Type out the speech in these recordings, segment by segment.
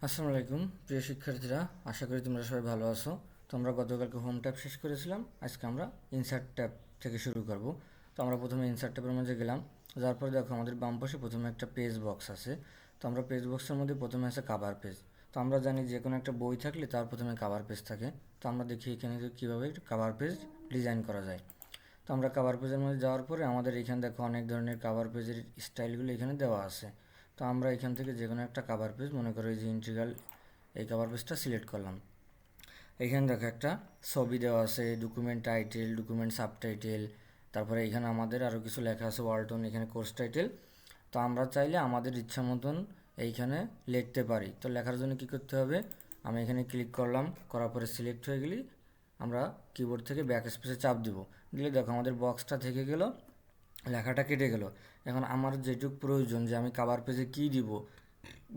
আসসালামু আলাইকুম প্রিয় শিক্ষার্থীরা, আশা করি তোমরা সবাই ভালো আছো। তো আমরা গতকালকে হোম ট্যাব শেষ করেছিলাম, আজকে আমরা ইনসার্ট ট্যাব থেকে শুরু করব। তো আমরা প্রথমে ইনসার্ট ট্যাবের মধ্যে গেলাম, যার পরে দেখো আমাদের বাম পাশে প্রথমে একটা পেজ বক্স আছে। তো আমরা পেজ বক্সের মধ্যে প্রথমে আছে কাভার পেজ। তো আমরা জানি যে কোনো একটা বই থাকলে তার প্রথমে কাভার পেজ থাকে। তো আমরা দেখি এখানে কীভাবে কাভার পেজ ডিজাইন করা যায়। তো আমরা কাভার পেজের মধ্যে যাওয়ার পরে আমাদের এখানে দেখো অনেক ধরনের কাভার পেজের স্টাইলগুলো এখানে দেওয়া আছে। তো আমরা এখান থেকে যে কোনো একটা কাভার পেজ, মনে করো এই যে ইন্টিগ্রাল, এই কাভার পেজটা সিলেক্ট করলাম। এখানে দেখো একটা ছবি দেওয়া আছে, ডকুমেন্ট টাইটেল, ডকুমেন্ট সাবটাইটেল, তারপরে এখানে আমাদের আরও কিছু লেখা আছে ওয়ালটন, এখানে কোর্স টাইটেল। তো আমরা চাইলে আমাদের ইচ্ছা মতন এইখানে লিখতে পারি। তো লেখার জন্য কি করতে হবে, আমি এখানে ক্লিক করলাম, করার পরে সিলেক্ট হয়ে গেলে আমরা কিবোর্ড থেকে ব্যাক স্পেসে চাপ দিব, দিলে দেখো আমাদের বক্সটা থেকে গেল, লেখাটা কেটে গেল। এখন আমার যেটুকু প্রয়োজন যে আমি কাভার পেজে কী দিব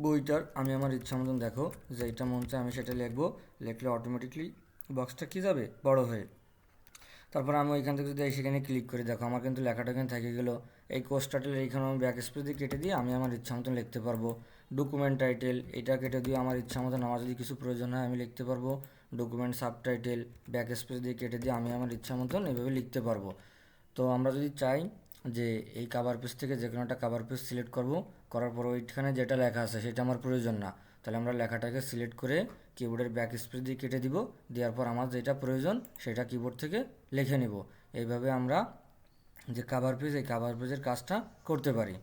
বইটার, আমি আমার ইচ্ছা মতন দেখো যেটা মন চায় আমি সেটা লিখবো। লিখলে অটোমেটিকলি বক্সটা কী যাবে, বড় হয়ে। তারপর আমি ওইখান থেকে যদি সেখানে ক্লিক করি, দেখো আমার কিন্তু লেখাটা এখানে থেকে গেল। এই কোর্স টাইটেল এইখানে আমি ব্যাক স্পেস দিয়ে কেটে দিয়ে আমি আমার ইচ্ছা মতন লিখতে পারবো। ডকুমেন্ট টাইটেল এটা কেটে দিয়ে আমার ইচ্ছা মতন আমার যদি কিছু প্রয়োজন হয় আমি লিখতে পারবো। ডকুমেন্ট সাবটাইটেল ব্যাক স্পেস দিয়ে কেটে দিয়ে আমি আমার ইচ্ছা মতন এভাবে লিখতে পারবো। তো আমরা যদি চাই যে এই কাভার পেজ থেকে যে কোনো একটা কাভার পেজ সিলেক্ট করব, করার পর ওইখানে যেটা লেখা আছে সেটা আমার প্রয়োজন না, তাহলে আমরা লেখাটাকে সিলেক্ট করে কিবোর্ডের ব্যাক স্পেস দিয়ে কেটে দিব। দেওয়ার পর আমার যেটা প্রয়োজন সেটা কিবোর্ড থেকে লিখে নেব। এইভাবে আমরা যে কাভার পেজ, এই কাভার পেজের কাজটা করতে পারি।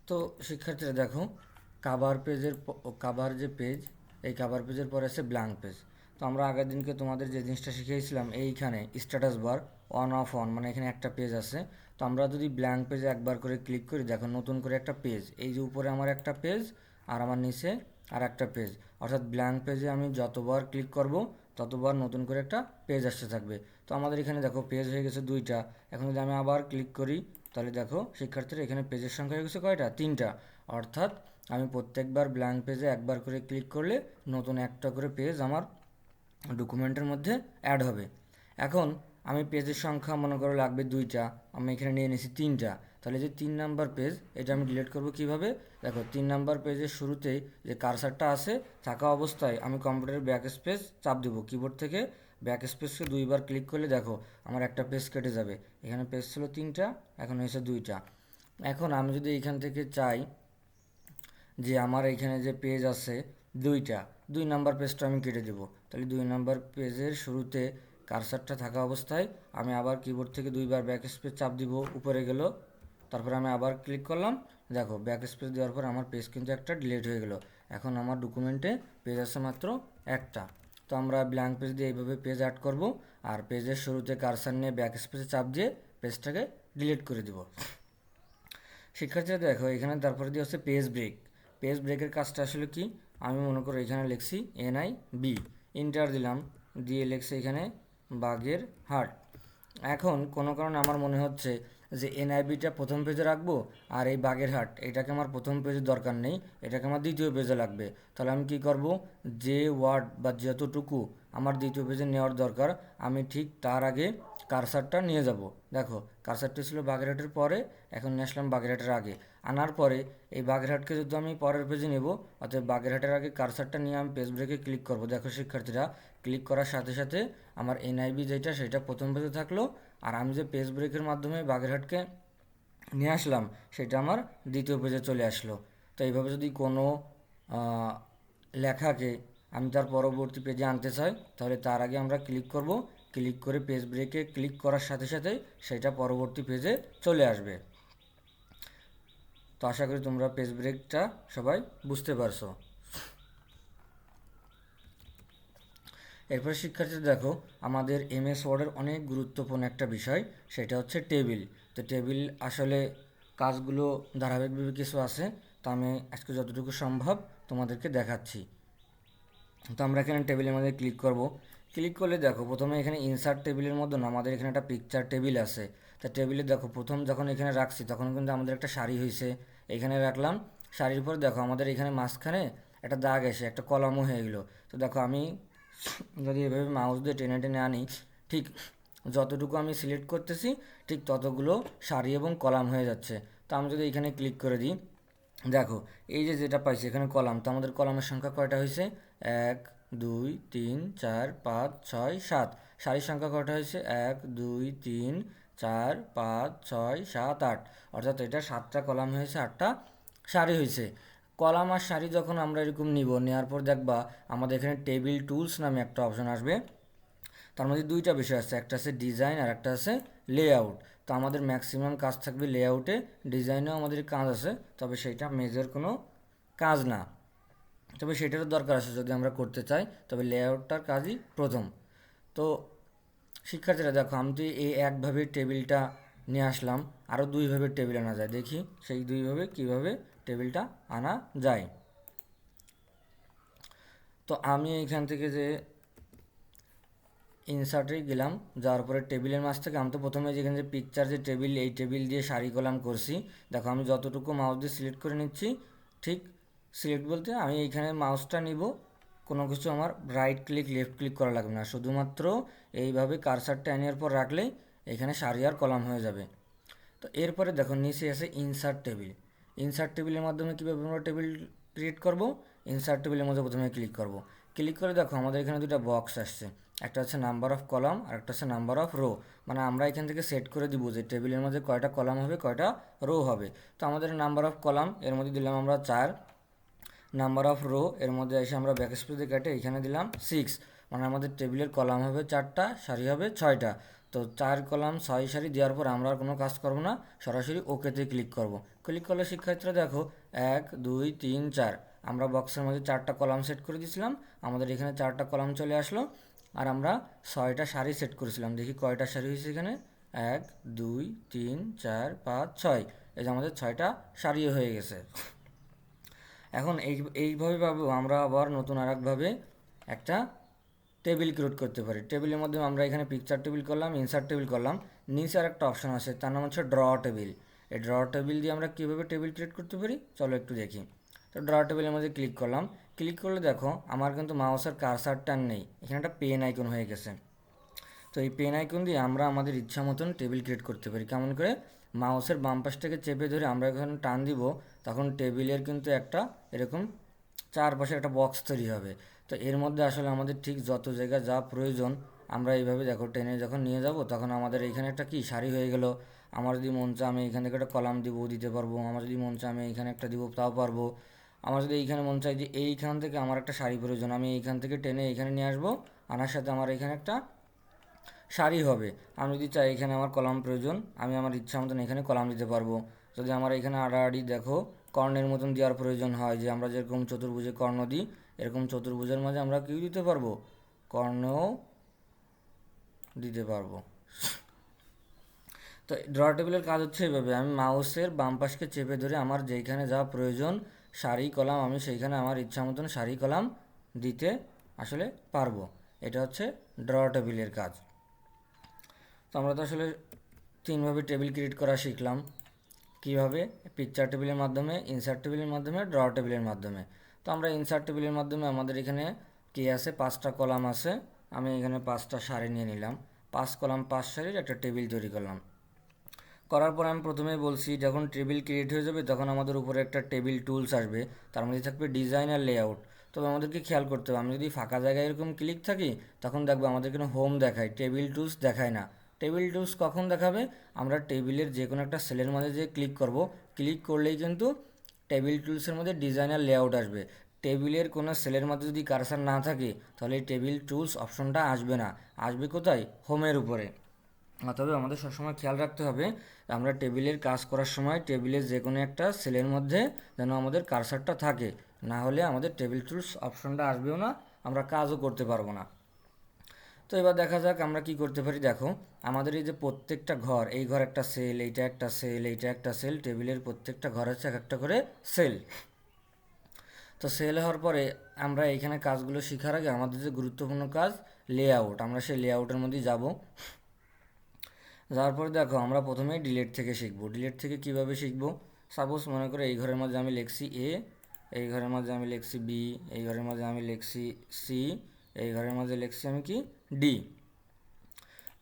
তো শিক্ষার্থীরা দেখো, কাভার যে পেজ, এই কাভার পেজের পরে আছে ব্ল্যাঙ্ক পেজ। তো আমরা আগের দিনকে তোমাদের যে জিনিসটা শিখিয়েছিলাম, এইখানে status bar on of on, মানে এখানে একটা পেজ আছে। তো আমরা যদি ব্ল্যাঙ্ক পেজে একবার করে ক্লিক করি, দেখো নতুন করে একটা পেজ, এই যে উপরে আমার একটা পেজ আর আমার নিচে আর একটা পেজ, অর্থাৎ ব্ল্যাঙ্ক পেজে আমি যতবার ক্লিক করব ততবার নতুন করে একটা পেজ আসতে থাকবে। তো আমাদের এখানে দেখো পেজ হয়ে গেছে 2টা। এখন যদি আমি আবার ক্লিক করি, তাহলে দেখো শিক্ষার্থীরা এখানে পেজের সংখ্যা হয়ে গেছে কয়টা, 3টা। অর্থাৎ আমি প্রত্যেকবার ব্ল্যাঙ্ক পেজে একবার করে ক্লিক করলে নতুন একটা করে পেজ আমার ডকুমেন্টের মধ্যে অ্যাড হবে। এখন আমি পেজের সংখ্যা মনে করো লাগবে 2টা, আমি এখানে নিয়ে নিয়েছি 3টা। তাহলে যে 3 নাম্বার পেজ, এটা আমি ডিলিট করব কিভাবে, দেখো 3 নাম্বার পেজের শুরুতেই যে কার্সারটা আছে থাকা অবস্থায় আমি কম্পিউটারের ব্যাক স্পেস চাপ দেবো, কিবোর্ড থেকে ব্যাক স্পেসকে 2বার ক্লিক করলে দেখো আমার একটা পেজ কেটে যাবে। এখানে পেজ ছিল 3টা, এখন হয়েছে 2টা। এখন আমি যদি এইখান থেকে চাই যে আমার এইখানে যে পেজ আছে 2টা, 2 নাম্বার পেজটা আমি কেটে দেবো, তাহলে 2 নাম্বার পেজের শুরুতে কার্সারটা থাকা অবস্থায় আমি আবার কিবোর্ড থেকে 2বার ব্যাক স্পেস চাপ দিব, উপরে গেল, তারপরে আমি আবার ক্লিক করলাম, দেখো ব্যাক স্পেস দেওয়ার পর আমার পেজ কিন্তু একটা ডিলিট হয়ে গেল। এখন আমার ডকুমেন্টে পেজ আছে মাত্র একটা। তো আমরা ব্ল্যাঙ্ক পেজ দিয়ে এইভাবে পেজ অ্যাড করব, আর পেজের শুরুতে কার্সার নিয়ে ব্যাক স্পেসে চাপ দিয়ে পেজটাকে ডিলিট করে দিব। শিক্ষার্থীরা দেখো এখানে তারপরে দিয়ে হচ্ছে পেজ ব্রেক। পেজ ব্রেকের কাজটা আসলে কি, আমি মনে করো এখানে লিখছি NIB, ইন্টার দিলাম, দিয়ে লিখছি এখানে বাগের হাট। এখন কোনো কারণে আমার মনে হচ্ছে যে NIBটা প্রথম পেজে রাখবো, আর এই বাগেরহাট এটাকে আমার প্রথম পেজে দরকার নেই, এটাকে আমার দ্বিতীয় পেজে লাগবে। তাহলে আমি কি করব, যে ওয়ার্ড বা যতটুকু আমার দ্বিতীয় পেজে নেওয়ার দরকার আমি ঠিক তার আগে কারসারটা নিয়ে যাব। দেখো কারসারটি ছিল বাগেরহাটের পরে, এখন নিয়ে আসলাম বাগেরহাটের আগে। আনার পরে এই বাগেরহাটকে যদি আমি পরের পেজে নেব, অর্থাৎ বাগেরহাটের আগে কারসারটা নিয়ে আমি পেজ ব্রেকে ক্লিক করব। দেখো শিক্ষার্থীরা, ক্লিক করার সাথে সাথে আমার NIB যেটা সেটা প্রথম পেজে থাকলো, আর আমি যে পেজ ব্রেকের মাধ্যমে বাগেরহাটকে নিয়ে আসলাম সেটা আমার দ্বিতীয় পেজে চলে আসলো। তো এইভাবে যদি কোনো লেখাকে আমি তার পরবর্তী পেজে আনতে চাই, তাহলে তার আগে আমরা ক্লিক করব, ক্লিক করে পেজ ব্রেকে ক্লিক করার সাথে সাথে সেটা পরবর্তী পেজে চলে আসবে। তো আশা করি তোমরা পেজ ব্রেকটা সবাই বুঝতে পারছো। এরপরে শিক্ষার্থীরা দেখো, আমাদের MS ওয়ার্ডের অনেক গুরুত্বপূর্ণ একটা বিষয়, সেটা হচ্ছে টেবিল। তো টেবিল আসলে কাজগুলো ধারাবাহিকভাবে কিছু আছে, তো আমি আজকে যতটুকু সম্ভব তোমাদেরকে দেখাচ্ছি। তো আমরা এখানে টেবিলের মধ্যে ক্লিক করব। ক্লিক করলে দেখো প্রথমে এখানে ইনসার্ট টেবিলের মধ্যে না আমাদের এখানে একটা পিকচার টেবিল আছে। তা টেবিলে দেখো প্রথম যখন এখানে রাখছি তখন কিন্তু আমাদের একটা সারি হয়েছে, এখানে রাখলাম। সারির পর দেখো আমাদের এখানে মাঝখানে একটা দাগ এসে একটা কলামও হয়ে গেলো। তো দেখো আমি যদি এভাবে মাউস দিয়ে টেনে টেনে আনি, ঠিক যতটুকু আমি সিলেক্ট করতেছি ঠিক ততগুলো সারি এবং কলাম হয়ে যাচ্ছে। তো আমি যদি এখানে ক্লিক করে দিই, দেখো এই যে যেটা পাইছি এখানে কলাম, তো আমাদের কলামের সংখ্যা কয়টা হয়েছে? 1 2 3 4 5 6 7। সারির সংখ্যা কয়টা হয়েছে? 1 2 3 4 5 6 7 8। অর্থাৎ এটা 7টা কলাম হয়েছে, 8টা সারি হয়েছে। কলাম আর সারি যখন আমরা এরকম নিব, নেওয়ার পর দেখবা আমাদের এখানে টেবিল টুলস নামে একটা অপশন আসবে। তার মধ্যে দুইটা বিষয় আছে, একটা আছে ডিজাইন আর একটা আছে লেআউট। তো আমাদের ম্যাক্সিমাম কাজ থাকবে লেআউটে, ডিজাইনেও আমাদের কাজ আছে, তবে সেইটা মেজর কোনো কাজ না, তবে সেটারও দরকার আছে যদি আমরা করতে চাই, তবে লেআউটটার কাজই প্রথম। তো শিক্ষার্থীরা দেখো, আমি তো এই একভাবে টেবিলটা নিয়ে আসলাম, আরও দুইভাবে টেবিল আনা যায়, দেখি সেই দুইভাবে কিভাবে টেবিলটা আনা যায়। তো আমি এইখান থেকে যে ইনসার্টে গেলাম, যাওয়ার পরে টেবিলের মাঝ থেকে আমি তো প্রথমে যেখানে যে পিকচার যে টেবিল, এই টেবিল দিয়ে সারি কলাম করছি। দেখো আমি যতটুকু মাউস দিয়ে সিলেক্ট করে নিচ্ছি, ঠিক সিলেক্ট বলতে আমি এইখানে মাউসটা নিব, কোনো কিছু আমার রাইট ক্লিক লেফট ক্লিক করা লাগবে না, শুধুমাত্র এইভাবে কারসারটা নেওয়ার পর রাখলেই এখানে সারি আর কলাম হয়ে যাবে। তো এরপরে দেখো নিচে আছে ইনসার্ট টেবিল। ইনসার্ট টেবিলের মাধ্যমে কীভাবে আমরা টেবিল ক্রিয়েট করব? ইনসার্ট টেবিলের মধ্যে প্রথমে ক্লিক করব। ক্লিক করে দেখো আমাদের এখানে দুটো বক্স আসছে, একটা হচ্ছে নাম্বার অফ কলাম আর একটা হচ্ছে নাম্বার অফ রো। মানে আমরা এখান থেকে সেট করে দিব যে টেবিলের মধ্যে কয়টা কলাম হবে, কয়টা রো হবে। তো আমাদের নাম্বার অফ কলাম এর মধ্যে দিলাম আমরা 4, নাম্বার অফ রো এর মধ্যে এসে আমরা ব্যাকস্পেস দিয়ে কেটে এখানে দিলাম 6। মানে আমাদের টেবিলের কলাম হবে 4টা, সারি হবে 6টা। তো 4 কলাম 6 সারি দেওয়ার পর আমরা আর কোনো কাজ করব না, সরাসরি ওকেতে ক্লিক করব। ক্লিক করলে শিক্ষার্থীরা দেখো 1 2 3 4 আমরা বক্সের মধ্যে 4টা কলাম সেট করে দিয়েছিলাম, আমাদের এখানে 4টা কলাম চলে আসলো। আর আমরা 6টা সারি সেট করেছিলাম, দেখি কয়টা সারি হয়েছে এখানে? 1 2 3 4 5 6। এই যে আমাদের 6টা সারিও হয়ে গেছে। এখন এইভাবে পাবো আমরা আবার নতুন আর একভাবে একটা টেবিল ক্রিয়েট করতে পারি। টেবিলের মধ্যে আমরা এখানে পিকচার টেবিল করলাম, ইনসার্ট টেবিল করলাম, নিচে আর একটা অপশন আছে, তার নাম হচ্ছে ড্র টেবিল। এই ড্র টেবিল দিয়ে আমরা কীভাবে টেবিল ক্রিয়েট করতে পারি চলো একটু দেখি। তো ড্র টেবিলের মধ্যে ক্লিক করলাম, ক্লিক করলে দেখো আমার কিন্তু মাউসের কারসারটা নেই, এখানে একটা পেন আইকন হয়ে গেছে। তো এই পেন আইকন দিয়ে আমরা আমাদের ইচ্ছা মতন টেবিল ক্রিয়েট করতে পারি। কেমন করে? মাউসের বাম পাশটাকে চেপে ধরে আমরা যখন টান দিব, তখন টেবিলের কিন্তু একটা এরকম চারপাশে একটা বক্স তৈরি হবে। তো এর মধ্যে আসলে আমাদের ঠিক যত জায়গা যা প্রয়োজন আমরা এইভাবে দেখো টেনে যখন নিয়ে যাব, তখন আমাদের এইখানে একটা কি সারি হয়ে গেল। আমার যদি মন চায় আমি এখান থেকে একটা কলাম দিতে পারবো, আমার যদি মন চায় আমি এইখানে একটা দিব তাও পারবো। আমার যদি এইখানে মন চায় যে এইখান থেকে আমার একটা শাড়ি প্রয়োজন, আমি এইখান থেকে টেনে এইখানে নিয়ে আসবো, আনার সাথে আমার এখানে একটা সারি হবে। আমি যদি চাই এখানে আমার কলাম প্রয়োজন, আমি আমার ইচ্ছা মতন এখানে কলাম দিতে পারবো। যদি আমার এখানে আড়াআড়ি দেখো কর্ণের মতন দেওয়ার প্রয়োজন হয়, যে আমরা যেরকম চতুর্ভুজে কর্ণ দিই, এরকম চতুর্ভুজের মাঝে আমরা কি দিতে পারবো? কর্ণও দিতে পারবো। তো ড্র টেবিলের কাজ হচ্ছে এইভাবে, আমি মাউসের বাম পাশকে চেপে ধরে আমার যেইখানে যা প্রয়োজন সারি কলাম, আমি সেইখানে আমার ইচ্ছা মতন সারি কলাম দিতে আসলে পারবো। এটা হচ্ছে ড্র টেবিলের কাজ। তো আমরা তো আসলে তিনভাবে টেবিল ক্রিয়েট করা শিখলাম, কিভাবে? পিকচার টেবিলের মাধ্যমে, ইনসার্ট টেবিলের মাধ্যমে, ড্র টেবিলের মাধ্যমে। তো আমরা ইনসার্ট টেবিলের মাধ্যমে আমাদের এখানে কি আছে, 5টা কলাম আছে, আমি এখানে 5টা সারি নিয়ে নিলাম, 5 কলাম 5 সারির একটা টেবিল তৈরি করলাম। করার পর আমি প্রথমেই বলছি যখন টেবিল ক্রিয়েট হয়ে যাবে তখন আমাদের উপরে একটা টেবিল টুলস আসবে, তার মধ্যে থাকবে ডিজাইন আর লেআউট। তবে আমাদেরকে খেয়াল করতে হবে, আমি যদি ফাঁকা জায়গায় এরকম ক্লিক থাকি তখন দেখবো আমাদের এখানে হোম দেখায়, টেবিল টুলস দেখায় না। টেবিল টুলস কখন দেখাবে? আমরা টেবিলের যে কোনো একটা সেলের মধ্যে যে ক্লিক করব, ক্লিক করলেই কিন্তু টেবিল টুলসের মধ্যে ডিজাইন আর লেআউট আসবে। টেবিলের কোনো সেলের মধ্যে যদি কারসার না থাকে তাহলে এই টেবিল টুলস অপশনটা আসবে না, আসবে কোথায়? হোমের উপরে। তবে আমাদের সবসময় খেয়াল রাখতে হবে আমরা টেবিলের কাজ করার সময় টেবিলের যে কোনো একটা সেলের মধ্যে যেন আমাদের কারসারটা থাকে, না হলে আমাদের টেবিল টুলস অপশনটা আসবেও না, আমরা কাজও করতে পারবো না। তো এবার দেখা যাক আমরা কি করতে পারি। দেখো আমাদের এই যে প্রত্যেকটা ঘর, এই ঘর একটা সেল, এইটা একটা সেল, এইটা একটা সেল, টেবিলের প্রত্যেকটা ঘর আছে এক একটা করে সেল। তো সেল হওয়ার পরে আমরা এইখানে কাজগুলো শেখার আগে আমাদের যে গুরুত্বপূর্ণ কাজ লেআউট, আমরা সেই লেআউটের মধ্যেই যাব। যাওয়ার পরে দেখো আমরা প্রথমে ডিলেট থেকে শিখবো। ডিলেট থেকে কিভাবে শিখবো? সাপোজ মনে করো এই ঘরের মধ্যে আমি লিখছি এ, এই ঘরের মধ্যে আমি লিখছি বি, এই ঘরের মধ্যে আমি লিখছি সি, এই ঘরের মধ্যে লিখছি আমি কি ডি।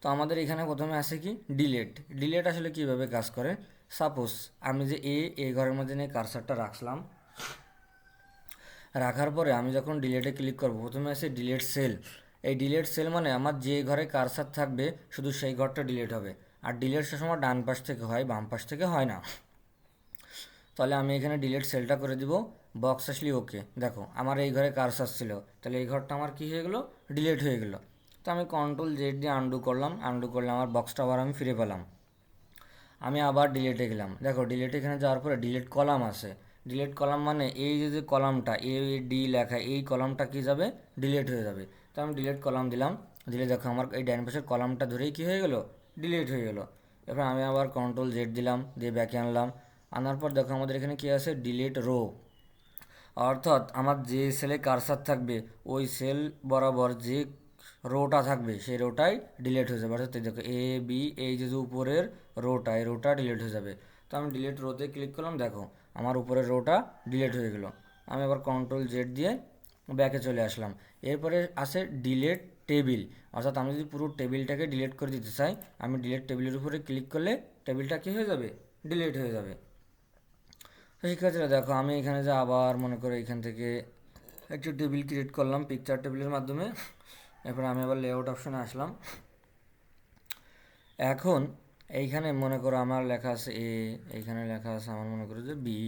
তো আমাদের এখানে প্রথমে আসে কি ডিলেট। ডিলেট আসলে কিভাবে কাজ করে? সাপোজ আমি যে এই ঘরের মধ্যে নিয়ে কারসারটা রাখলাম, রাখার পরে আমি যখন ডিলেটে ক্লিক করব প্রথমে আসে ডিলেট সেল। এই ডিলেট সেল মানে আমার যে ঘরে কারসার থাকবে শুধু সেই ঘরটা ডিলেট হবে, আর ডিলেট সবসময় ডান পাশ থেকে হয়, বাম পাশ থেকে হয় না। তাহলে আমি এখানে ডিলেট সেলটা করে দিব, বক্স আসলে ওকে। দেখো আমার এই ঘরে কারসার ছিল, তাহলে এই ঘরটা আমার কী হয়ে গেলো, ডিলেট হয়ে গেলো। তো আমি কন্ট্রোল জেড দিয়ে আন্ডু করলাম, আন্ডু করলে আমার বক্সটা আবার আমি ফিরে পেলাম। আমি আবার ডিলেটে গেলাম, দেখো ডিলেটে এখানে যাওয়ার পরে ডিলেট কলাম আছে। ডিলেট কলাম মানে এই যে কলামটা ডি লেখা, এই কলামটা কী যাবে, ডিলেট হয়ে যাবে। তো আমি ডিলেট কলাম দিলাম, দিলে দেখো আমার এই ডান পাশের কলামটা ধরেই কী হয়ে গেলো, ডিলেট হয়ে গেলো। এবার আমি আবার কন্ট্রোল জেড দিলাম, দিয়ে ব্যাকে আনলাম। আনার পর দেখো আমাদের এখানে কী আছে, ডিলেট রো। অর্থাৎ আমার যে সেলে কারসার থাকবে ওই সেল বরাবর যে রোটা থাকবে সেই রোটাই ডিলিট হয়ে যাবে। অর্থাৎ দেখো এ বি, এই যে উপরের রোটা, এই রোটা ডিলিট হয়ে যাবে। তো আমি ডিলিট রোতে ক্লিক করলাম, দেখো আমার উপরের রোটা ডিলিট হয়ে গেলো। আমি আবার কন্ট্রোল জেড দিয়ে ব্যাকে চলে আসলাম। এরপরে আসে ডিলেট টেবিল, অর্থাৎ আমি যদি পুরো টেবিলটাকে ডিলিট করে দিতে চাই, আমি ডিলিট টেবিলের উপরে ক্লিক করলে টেবিলটা কী হয়ে যাবে, ডিলিট হয়ে যাবে। তো শিক্ষার্থীরা দেখো আমি এখানে যে আবার মনে করো এখান থেকে একটি টেবিল ক্রিয়েট করলাম পিকচার টেবিলের মাধ্যমে। এরপর আমি আবার লেআউট অপশনে আসলাম। এখন এইখানে মনে করো আমার লেখা আছে এ, এইখানে লেখা আছে আমার মনে করো যে বি,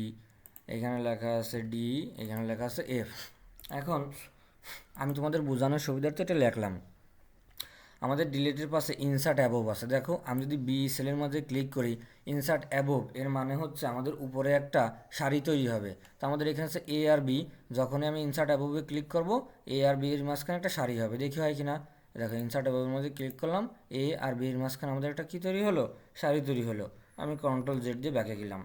এইখানে লেখা আছে ডি, এইখানে লেখা আছে এফ। এখন আমি তোমাদের বোঝানোর সুবিধার্থে এটা লিখলাম। আমাদের ডিলেটের পাশে ইনসার্ট অ্যাবোভ আছে। দেখো আমি যদি বি সেলের মধ্যে ক্লিক করি, ইনসার্ট অ্যাবোভ এর মানে হচ্ছে আমাদের উপরে একটা সারি তৈরি হবে। তো আমাদের এখানে আছে এ আর বি, যখনই আমি ইনসার্ট অ্যাবোভে ক্লিক করব এ আর বি এর মাঝখানে একটা সারি হবে। দেখি হয় কি না, দেখো ইনসার্ট অ্যাবোভের মধ্যে ক্লিক করলাম, এ আর বি এর মাঝখানে আমাদের একটা কী তৈরি হলো, সারি তৈরি হলো। আমি কন্ট্রোল জেড দিয়ে ব্যাকে গেলাম।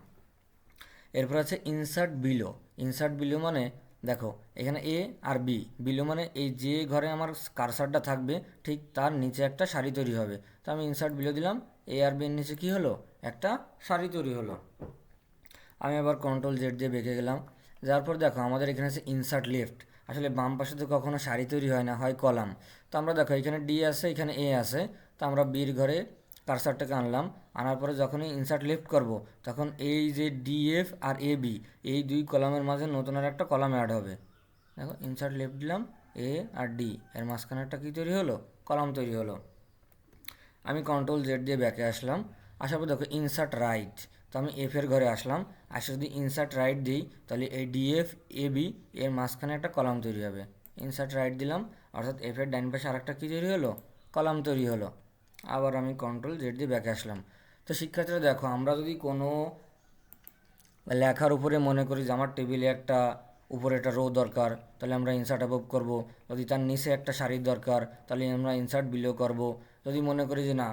এরপর আছে ইনসার্ট বিলো। ইনসার্ট বিলো মানে দেখো এখানে এ আর বি, বিলো মানে এই যে ঘরে আমার কারসারটা থাকবে ঠিক তার নিচে একটা সারি তৈরি হবে। তো আমি ইনসার্ট বিলো দিলাম, এ আর বি এর নিচে কী হলো, একটা সারি তৈরি হলো। আমি আবার কন্ট্রোল জেড দিয়ে বেঁকে গেলাম। যার পর দেখো আমাদের এখানে আছে ইনসার্ট লেফট। আসলে বাম পাশে তো কখনো সারি তৈরি হয় না, হয় কলাম। তো আমরা দেখো এখানে ডি আছে, এখানে এ আছে, তো আমরা বির ঘরে কারসারটাকে আনলাম। আনার পরে যখনই ইনসার্ট লেফট করব তখন এই যে ডিএফ আর এ বি এই দুই কলামের মাঝে নতুন আর একটা কলাম অ্যাড হবে। দেখো ইনসার্ট লেফট দিলাম, এ আর ডি এর মাঝখানে একটা কী তৈরি হলো, কলাম তৈরি হলো। আমি কন্ট্রোল জেড দিয়ে ব্যাকে আসলাম। আসার পর দেখো ইনসার্ট রাইট, তো আমি এফ এর ঘরে আসলাম। আসে যদি ইনসার্ট রাইট দিই তাহলে এই ডিএফ এ বি এর মাঝখানে একটা কলাম তৈরি হবে। ইনসার্ট রাইট দিলাম, অর্থাৎ এফ এর ডান পাশে আরেকটা কী তৈরি হলো, কলাম তৈরি হলো। আবার আমি কন্ট্রোল জেড দিয়ে ব্যাকে আসলাম। তো শিক্ষার্থীরা দেখো আমরা যদি কোনো লেখার উপরে মনে করি যে আমার টেবিলে একটা উপরে একটা রো দরকার, তাহলে আমরা ইনসার্ট অ্যাবোভ করব। যদি তার নিচে একটা সারির দরকার তাহলে আমরা ইনসার্ট বিলো করব। যদি মনে করি যে না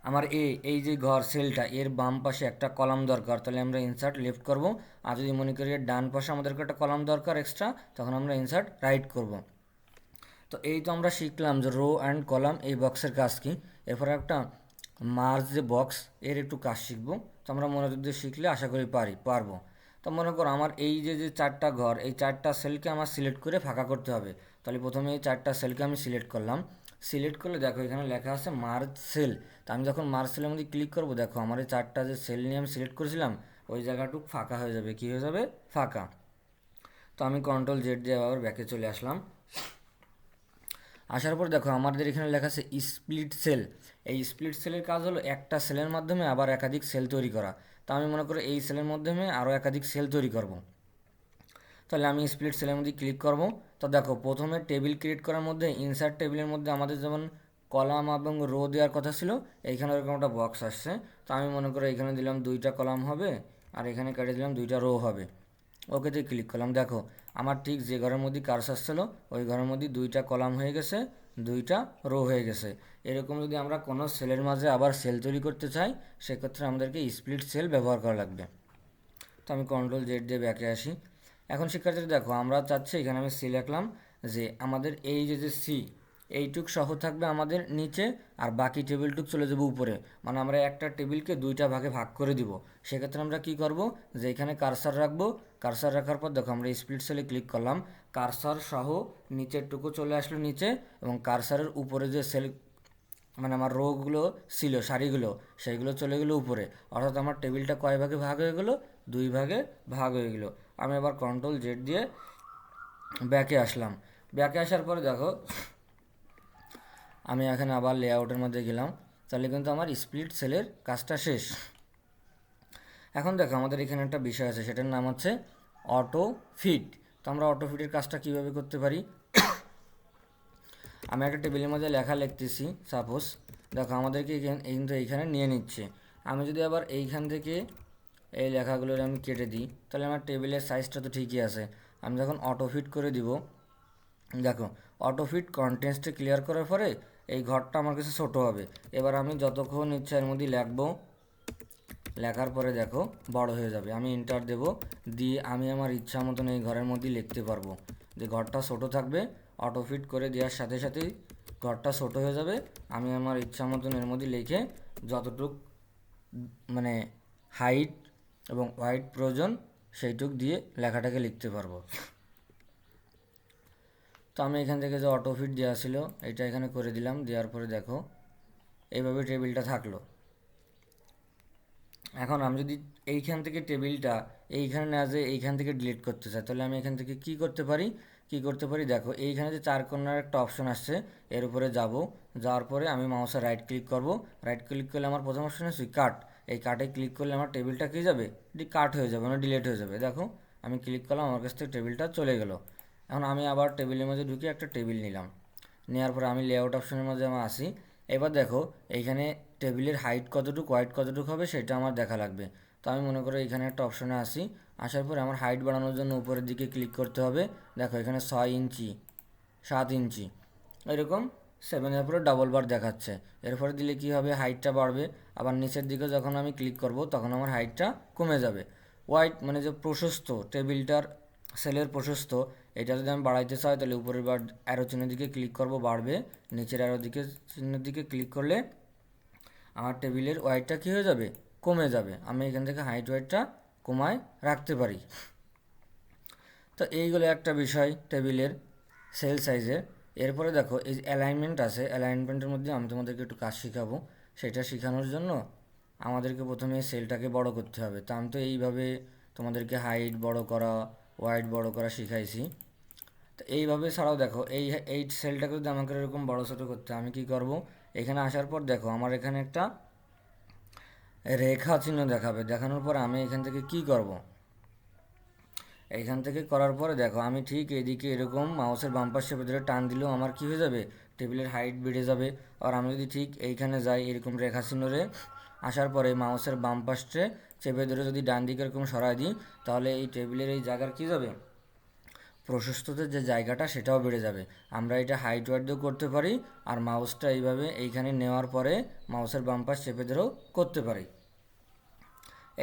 আমার এই যে ঘর সেলটা এর বাম পাশে একটা কলাম দরকার, তাহলে আমরা ইনসার্ট লেফট করব। আর যদি মনে করি এর ডান পাশে আমাদেরকে একটা কলাম দরকার এক্সট্রা, তখন আমরা ইনসার্ট রাইট করব। তো এই তো আমরা শিখলাম যে রো অ্যান্ড কলাম এই বক্সের কাজ কী। এরপরে একটা মার্জ যে বক্স এর একটু কাজ শিখবো। তো আমরা মনোযোগ দিয়ে শিখলে আশা করি পারবো। তো মনে করো আমার এই যে চারটা ঘর, এই চারটা সেলকে আমার সিলেক্ট করে ফাঁকা করতে হবে। তাহলে প্রথমে এই চারটা সেলকে আমি সিলেক্ট করলাম। সিলেক্ট করলে দেখো এখানে লেখা আছে মার্জ সেল। তো আমি যখন মার্জ সেলের মধ্যে ক্লিক করবো দেখো আমার এই চারটা যে সেল নিয়ে আমি সিলেক্ট করেছিলাম ওই জায়গাটুকু ফাঁকা হয়ে যাবে। কী হয়ে যাবে, ফাঁকা। তো আমি কন্ট্রোল জেড দিয়ে আবার ব্যাকে চলে আসলাম। আসার পর দেখো আমাদের এখানে লেখা আছে স্প্লিট সেল। এই স্প্লিট সেলের কাজ হলো একটা সেলের মাধ্যমে আবার একাধিক সেল তৈরি করা। তো আমি মনে করি এই সেলের মাধ্যমে আরও একাধিক সেল তৈরি করব। তাহলে আমি স্প্লিট সেলের মধ্যে ক্লিক করব। তো দেখো প্রথমে টেবিল ক্রিয়েট করার মধ্যে ইনসার্ট টেবিলের মধ্যে আমাদের যেমন কলাম এবং রো দেওয়ার কথা ছিল, এইখানে ওরকম একটা বক্স আসছে। তো আমি মনে করি এখানে দিলাম 2টা কলাম হবে আর এখানে কেটে দিলাম 2টা রো হবে। ওকেতে ক্লিক করলাম, দেখো আমার ঠিক যে ঘরের মধ্যে কারসার ছিল ওই ঘরের মধ্যে 2টা কলাম হয়ে গেছে, 2টা রো হয়ে গেছে। এরকম যদি আমরা কোনো সেলের মাঝে আবার সেল তৈরি করতে চাই সেক্ষেত্রে আমাদেরকে স্প্লিট সেল ব্যবহার করা লাগবে। তো আমি কন্ট্রোল জেড দিয়ে ব্যাকে আসি। এখন শিক্ষার্থীরা দেখো আমরা চাচ্ছি এখানে আমি সি লিখলাম যে আমাদের এই যে সি এইটুক সহ থাকবে আমাদের নিচে আর বাকি টেবিলটুক চলে যাবে উপরে। মানে আমরা একটা টেবিলকে 2টা ভাগে ভাগ করে দিব। সেক্ষেত্রে আমরা কি করব, যে এখানে কারসার রাখবো। কারসার রাখার পর দেখো আমরা স্প্লিট সেলে ক্লিক করলাম, কারসার সহ নিচেরটুকু চলে আসলো নিচে এবং কারসারের উপরে যে সেল মানে আমার রোগুলো ছিল সারিগুলো সেইগুলো চলে গেলো উপরে, অর্থাৎ আমার টেবিলটা কয় ভাগে ভাগ হয়ে গেলো, 2 ভাগে ভাগ হয়ে গেলো। আমি আবার কন্ট্রোল জেড দিয়ে ব্যাকে আসলাম। ব্যাকে আসার পরে দেখো আমি এখানে আবার লেআউটের মধ্যে গেলাম, তাহলে কিন্তু আমার স্প্লিট সেলের কাজটা শেষ। এখন দেখো আমাদের এখানে একটা বিষয় আছে, সেটার নাম হচ্ছে অটো ফিট। তো আমরা অটো ফিটের কাজটা কীভাবে করতে পারি, আমি একটা টেবিলের মধ্যে লেখা লিখতেছি, সাপোজ দেখো আমাদেরকে কিন্তু এইখানে নিয়ে নিচ্ছে। আমি যদি আবার এইখান থেকে এই লেখাগুলোর আমি কেটে দিই, তাহলে আমার টেবিলের সাইজটা তো ঠিকই আছে। আমি যখন অটো ফিট করে দিব, দেখো অটো ফিট কন্টেন্টসটা ক্লিয়ার করার পরে এই ঘরটা আমার কাছে ছোটো হবে। এবার আমি যতক্ষণ ইচ্ছা এর মধ্যে লিখবো, লেখার পরে দেখো বড় হয়ে যাবে। আমি এন্টার দেব, দিয়ে আমি আমার ইচ্ছা মতন এই ঘরের মধ্যে লিখতে পারবো। যে ঘরটা ছোটো থাকবে, অটো ফিট করে দেওয়ার সাথে সাথেই ঘরটা ছোটো হয়ে যাবে। আমি আমার ইচ্ছা মতন এর মধ্যে লিখে যতটুক মানে হাইট এবং ওয়াইড প্রয়োজন সেইটুক দিয়ে লেখাটাকে লিখতে পারবো। তো আমি এখান থেকে যে অটো ফিট দেওয়া ছিল এটা এখানে করে দিলাম, দেওয়ার পরে দেখো এইভাবে টেবিলটা থাকলো। এখন আমি যদি এইখান থেকে টেবিলটা এইখানে না যে এইখান থেকে ডিলিট করতে চাই, তাহলে আমি এখান থেকে কি করতে পারি দেখো এইখানে যে 4 কোণার একটা অপশন আসছে, এর উপরে যাব, যাওয়ার পরে আমি মাউসে রাইট ক্লিক করব। রাইট ক্লিক করলে আমার প্রথম অপশন আছে কাট, এই কাটে ক্লিক করলে আমার টেবিলটা কী যাবে, কাট হয়ে যাবে, মানে ডিলিট হয়ে যাবে। দেখো আমি ক্লিক করলাম, আমার কাছ থেকে টেবিলটা চলে গেল। এখন আমি আবার টেবিলের মধ্যে ঢুকে একটা টেবিল নিলাম, নেওয়ার পরে আমি লেআউট অপশনের মধ্যে আমি আসি। এবার দেখো এইখানে টেবিলের হাইট কতটুকু ওয়াইড কতটুকু হবে সেটা আমার দেখা লাগবে। তো আমি মনে করি এখানে একটা অপশনে আসি, আসার পরে আমার হাইট বাড়ানোর জন্য উপরের দিকে ক্লিক করতে হবে। দেখো এখানে 6 ইঞ্চি 7 ইঞ্চি এরকম 7-এর উপরে ডাবল বার দেখাচ্ছে। এরপরে দিলে কি হবে, হাইটটা বাড়বে। আবার নিচের দিকে যখন আমি ক্লিক করব তখন আমার হাইটটা কমে যাবে। ওয়াইড মানে যে প্রশস্ত টেবিলটার সেলের প্রশস্ত, এটা যদি আমি বাড়াইতে চাই তাহলে উপরের বার অ্যারো চিহ্নের দিকে ক্লিক করব, বাড়বে। নিচের অ্যারো দিকে চিহ্নের দিকে ক্লিক করলে আমার টেবিলের ওয়াইডটা কী হয়ে যাবে, কমে যাবে। আমি এখান থেকে হাইট ওয়াইডটা কমায় রাখতে পারি। তো এইগুলো একটা বিষয় টেবিলের সেল সাইজের। এরপরে দেখো এই অ্যালাইনমেন্ট আছে, অ্যালাইনমেন্টের মধ্যে আমি তোমাদেরকে একটু কাজ শেখাবো। সেটা শেখানোর জন্য আমাদেরকে প্রথমে সেলটাকে বড় করতে হবে। তো আমি তো এইভাবে তোমাদেরকে হাইট বড় করা, ওয়াইড বড় করা শিখাইছি। তো এইভাবে ছাড়াও দেখো এই সেলটাকে যদি আমাকে এরকম বড় ছোটো করতে, আমি কি করব, এখানে আসার পর দেখো আমার এখানে একটা রেখা চিহ্ন দেখাবে। দেখানোর পর আমি এখান থেকে কি করব, এইখান থেকে করার পরে দেখো আমি ঠিক এদিকে এরকম মাউসের বাম পাশে চেপে ধরে টান দিলেও আমার কি হয়ে যাবে, টেবিলের হাইট বেড়ে যাবে। আর আমি যদি ঠিক এইখানে যাই এরকম রেখা চিহ্নরে আসার পরে মাউসের বাম পাশে চেপে ধরে যদি ডান দিকে এরকম সরাই দিই, তাহলে এই টেবিলের এই জায়গার কি যাবে, প্রশস্ততার যে জায়গাটা সেটাও বেড়ে যাবে। আমরা এটা হাইট ওয়াইড দিয়েও করতে পারি, আর মাউসটা এইভাবে এইখানে নেওয়ার পরে মাউসের বাম পাশ চেপে ধরেও করতে পারি।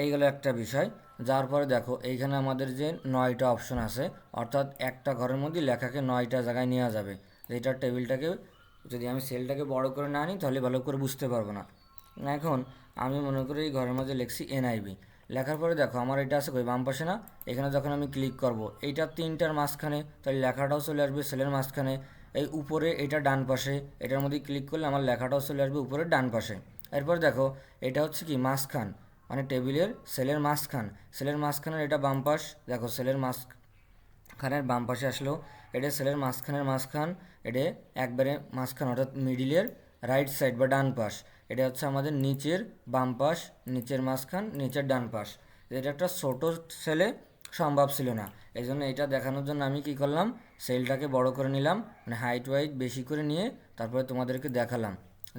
এইগুলো একটা বিষয়। যার পরে দেখো এইখানে আমাদের যে 9টা অপশন আছে, অর্থাৎ একটা ঘরের মধ্যে লেখাকে 9টা জায়গায় নেওয়া যাবে। যেটা টেবিলটাকে যদি আমি সেলটাকে বড় করে না নিই তাহলে ভালো করে বুঝতে পারবো না। এখন আমি মনে করি এই ঘরের মধ্যে লিখছি NIB, লেখার পরে দেখো আমার এটা আছে কই বাম পাশে না, এখানে যখন আমি ক্লিক করব এইটা 3টার মাঝখানে, তাহলে লেখাটাও চলে আসবে সেলের মাঝখানে। এই উপরে এটা ডান পাশে, এটার মধ্যে ক্লিক করলে আমার লেখাটাও চলে আসবে উপরে ডান পাশে। এরপর দেখো এটা হচ্ছে কি মাঝখান, মানে টেবিলের সেলের মাঝখান, সেলের মাঝখানের এটা বাম পাশ, দেখো সেলের মাঝখানের বাম পাশে আসলো। এটা সেলের মাঝখানের মাঝখান, এটা একবারে মাঝখান অর্থাৎ মিডিলের রাইট সাইড বা ডান পাশ। এটা হচ্ছে আমাদের নিচের বাম পাশ, নিচের মাঝখান, নিচের ডান পাশ। এটা একটা ছোট সেলে সম্ভব ছিল না, এই জন্য এটা দেখানোর জন্য আমি কি করলাম, সেলটাকে বড় করে নিলাম, মানে হাইট ওয়াইড বেশি করে নিয়ে তারপরে তোমাদেরকে দেখালাম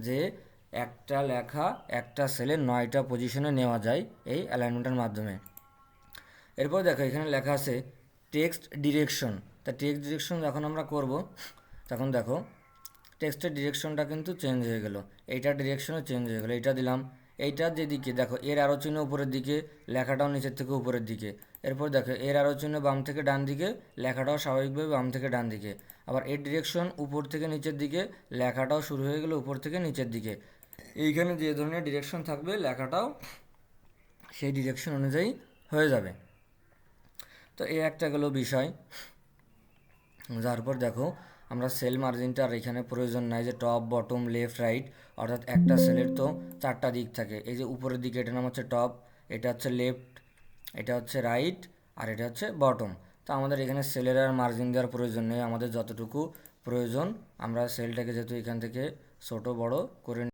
যে একটা লেখা একটা সেলে 9টা পজিশনে নেওয়া যায় এই অ্যালাইনমেন্টের মাধ্যমে। এরপর দেখো এখানে লেখা আছে টেক্সট ডিরেকশন। তা টেক্সট ডিরেকশন যখন আমরা করব তখন দেখো টেক্সটের ডিরেকশনটা কিন্তু চেঞ্জ হয়ে গেল, এইটার ডিরেকশনও চেঞ্জ হয়ে গেলো। এইটা দিলাম, এইটার যেদিকে দেখো এর আরও চিহ্ন উপরের দিকে, লেখাটাও নিচের থেকে উপরের দিকে। এরপর দেখো এর আরও চিহ্ন বাম থেকে ডান দিকে, লেখাটাও স্বাভাবিকভাবে বাম থেকে ডান দিকে। আবার এর ডিরেকশন উপর থেকে নিচের দিকে, লেখাটাও শুরু হয়ে গেলো উপর থেকে নিচের দিকে। এইখানে যে ধরনের ডিরেকশন থাকবে লেখাটাও সেই ডিরেকশন অনুযায়ী হয়ে যাবে। তো এই একটা গেলো বিষয়। যার পর দেখো আমরা সেল মার্জিনটা আর এখানে প্রয়োজন নাই যে টপ বটম লেফট রাইট, অর্থাৎ একটা সেলের তো চারটা দিক থাকে। এই যে উপরের দিকে এটার নাম হচ্ছে টপ, এটা হচ্ছে লেফট, এটা হচ্ছে রাইট, আর এটা হচ্ছে বটম। তো আমাদের এখানে সেলের আর মার্জিন দেওয়ার প্রয়োজন নেই, আমাদের যতটুকু প্রয়োজন আমরা সেলটাকে যেহেতু এখান থেকে ছোটো বড় করে